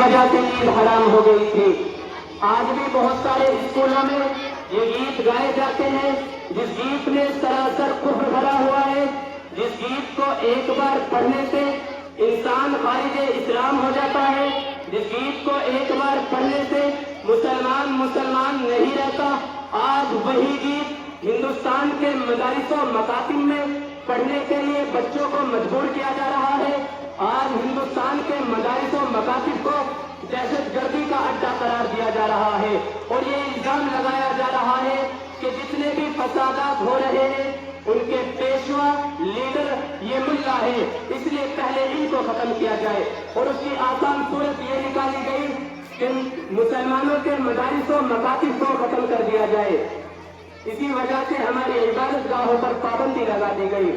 وجہ سے عید حرام ہو گئی تھی۔ آج بھی بہت سارے اسکولوں میں یہ گیت گائے جاتے ہیں جس گیت میں سراسر کفر بھرا ہوا ہے، جس گیت کو ایک بار پڑھنے سے انسان خارج اسلام ہو جاتا ہے، جس گیت کو ایک بار پڑھنے سے مسلمان نہیں رہتا۔ آج وہی گیت ہندوستان کے مدارس و مکاتب میں پڑھنے کے لیے بچوں کو مجبور کیا جا رہا ہے۔ آج ہندوستان کے مدارس و مکاتب کو دہشت گردی کا اڈا قرار دیا جا رہا ہے، اور یہ الزام لگایا جا رہا ہے کہ جتنے بھی فسادات ہو رہے ہیں ان کے پیشوا لیڈر یہ ملا ہے، اس لیے پہلے ان کو ختم کیا جائے۔ اور اس کی آسان صورت یہ نکالی گئی کہ مسلمانوں کے مدارس و مکاتب کو ختم کر دیا جائے۔ اسی وجہ سے ہماری عبادت گاہوں پر پابندی لگا دی گئی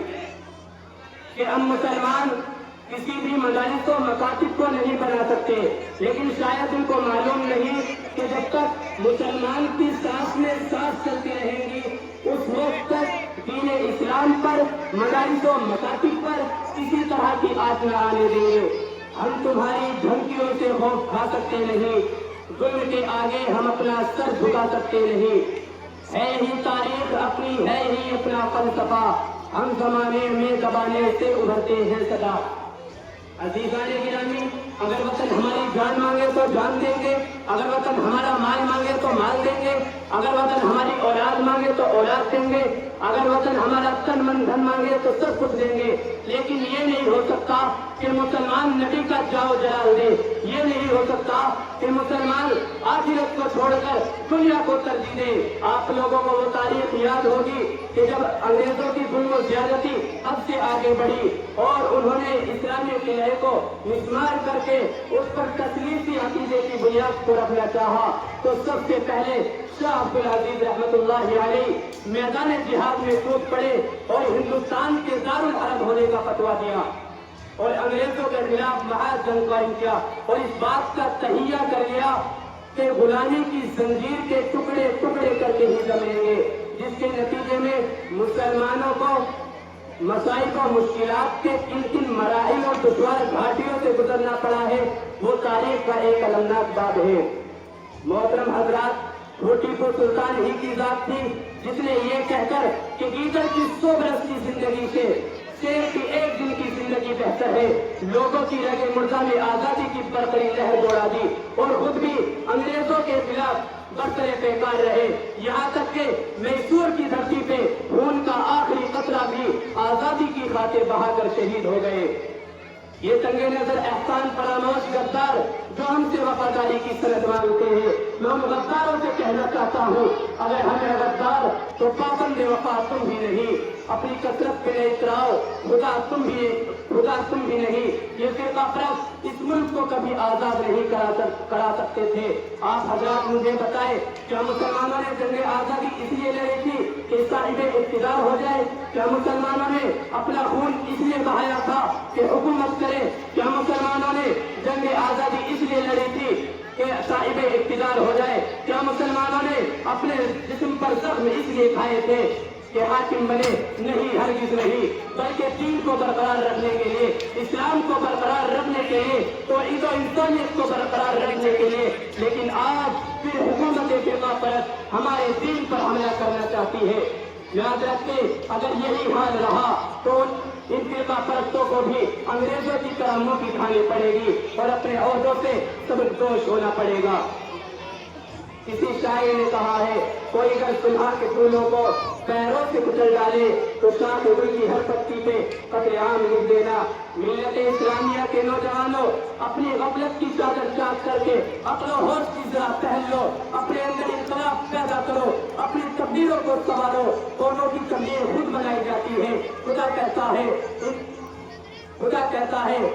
کہ ہم مسلمان کسی بھی مدارس و مکاتب کو نہیں بنا سکتے، لیکن شاید ان کو معلوم نہیں کہ جب تک مسلمان کی سانس میں سانس چلتی رہیں گی اس وقت تک دین اسلام پر، مدارس و مکاتب پر کسی طرح کی آنچ نہ آنے دیں گے۔ ہم تمہاری دھمکیوں سے خوف کھا سکتے نہیں، ظلم کے آگے ہم اپنا سر جھکا سکتے نہیں۔ ہے ہی تاریخ اپنی، ہے ہی اپنا فلسفہ، ہم زمانے میں دبانے سے ابھرتے ہیں سدا۔ عزیزان گرامی، اگر وطن ہماری جان مانگے تو جان دیں گے، اگر وطن ہمارا مال مانگے تو مال دیں گے، اگر وطن ہماری اولاد مانگے تو اولاد دیں گے، اگر وطن ہمارا تن من دھن مانگے تو سب کچھ دیں گے۔ لیکن یہ نہیں ہو سکتا کہ مسلمان نبی کا جاؤ جلال دے، یہ نہیں ہو سکتا کہ مسلمان آخرت کو چھوڑ کر دنیا کو ترجیح دے۔ آپ لوگوں کو وہ تاریخ یاد ہوگی کہ جب انگریزوں کی ظلم و زیادتی اب سے آگے بڑھی اور انہوں نے اسلامی قلعے کو مسمار کر کے اس پر تسلیسی عقیدے کی بنیاد کو رکھنا چاہا تو سب سے پہلے شاہ عبد العزیز رحمت اللہ علیہ میدان جہاد میں کود پڑے اور ہندوستان کے دارالحرب ہونے کا فتویٰ دیا اور انگریزوں کے خلاف محاذ جنگ قائم کیا، اور اس بات کا تہیہ کر لیا کہ غلامی کی زنجیر کے ٹکڑے ٹکڑے کر کے ہی جمیں گے، جس کے نتیجے میں مسلمانوں کو مصائب و مشکلات کے کن کن مراحل اور دشوار گھاٹیوں سے گزرنا پڑا ہے، وہ تاریخ کا ایک المناک باب ہے۔ محترم حضرات، ٹیپو سلطان ہی کی ذات تھی جس نے یہ کہہ کر کہ گیدڑ کی 100 برس کی زندگی سے شیر کی ایک دن کی زندگی بہتر ہے، لوگوں کی رگ مردہ میں آزادی کی برقراری لہر دوڑا دی اور خود بھی انگریزوں کے خلاف برترے پیکار رہے، یہاں تک کہ میسور کی دھرتی پہ خون کا آخری قطرہ بھی آزادی کی خاطر بہا کر شہید ہو گئے۔ یہ تنگے نظر احسان فراموش غدار جو ہم سے وفاداری کی سند مانگتے ہیں، میں ان غداروں سے کہنا چاہتا ہوں اگر ہمیں غدار تو پابند وفا تم بھی نہیں، اپنی کثرت پہ اتراؤ، خدا تم بھی نہیں۔ یہ فرقہ پرست اس ملک کو کبھی آزاد نہیں کرا سکتے تھے۔ آپ حضرات مجھے بتائیں، کیا مسلمانوں نے جنگ آزادی اس لیے لڑی تھی کہ صاحب اقتدار ہو جائے؟ کیا مسلمانوں نے اپنا خون اس لیے بہایا تھا کہ حکومت کرے؟ کیا مسلمانوں نے جنگ آزادی اس لیے لڑی تھی کہ صاحب اقتدار ہو جائے؟ کیا مسلمانوں نے اپنے جسم پر زخم اس لیے کھائے تھے کہ حاکم بنے؟ نہیں، ہرگز نہیں، بلکہ دین کو برقرار رکھنے کے لیے، اسلام کو برقرار رکھنے کے لیے، توحید و انسانیت کو برقرار رکھنے کے لیے۔ لیکن آج پھر حکومت فرقہ پرست ہمارے دین پر حملہ کرنا چاہتی ہے۔ یاد رکھیں، اگر یہی حال رہا تو ان فرقہ پرستوں کو بھی انگریزوں کی طرح منہ کی کھانی پڑے گی اور اپنے عہدوں سے سبکدوش ہونا پڑے گا۔ کسی شاعر نے کہا ہے، کوئی اگر صبح کے پھولوں کو پیروں سے کچل ڈالے تو شاخ گل کی ہر پتی پہ قتل عام لکھ دینا۔ ملت اسلامیہ کے نوجوانوں، اپنی غفلت کی چادر چاک کر کے عقل و ہوش کی ذرا پہن لو، اپنے اندر انقلاب پیدا کرو، اپنی تقدیروں کو سنوارو۔ قوموں کی تقدیر خود بنائی جاتی ہے۔ خدا کہتا ہے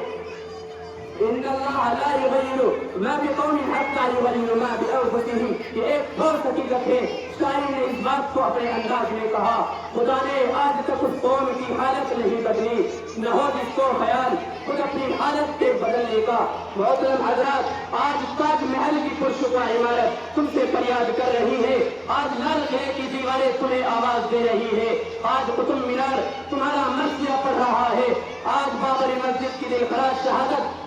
ان اللہ لا یغیر ما بقوم حتی یغیروا ما بانفسہم۔ یہ ایک ٹھوس حقیقت ہے۔ شاعر نے اس بات کو اپنے انداز میں کہا، خدا نے آج تک اس قوم کی حالت نہیں بدلی، نہ ہو جس کو خیال خود اپنی حالت سے بدلنے کا۔ محترم حضرات، آج تاج محل کی پرشکوہ عمارت تم سے فریاد کر رہی ہے، آج لال قلعے کی دیواریں تمہیں آواز دے رہی ہے، آج قطب مینار تمہارا مرثیہ پڑھ رہا ہے، آج بابری مسجد کی دلخراش شہادت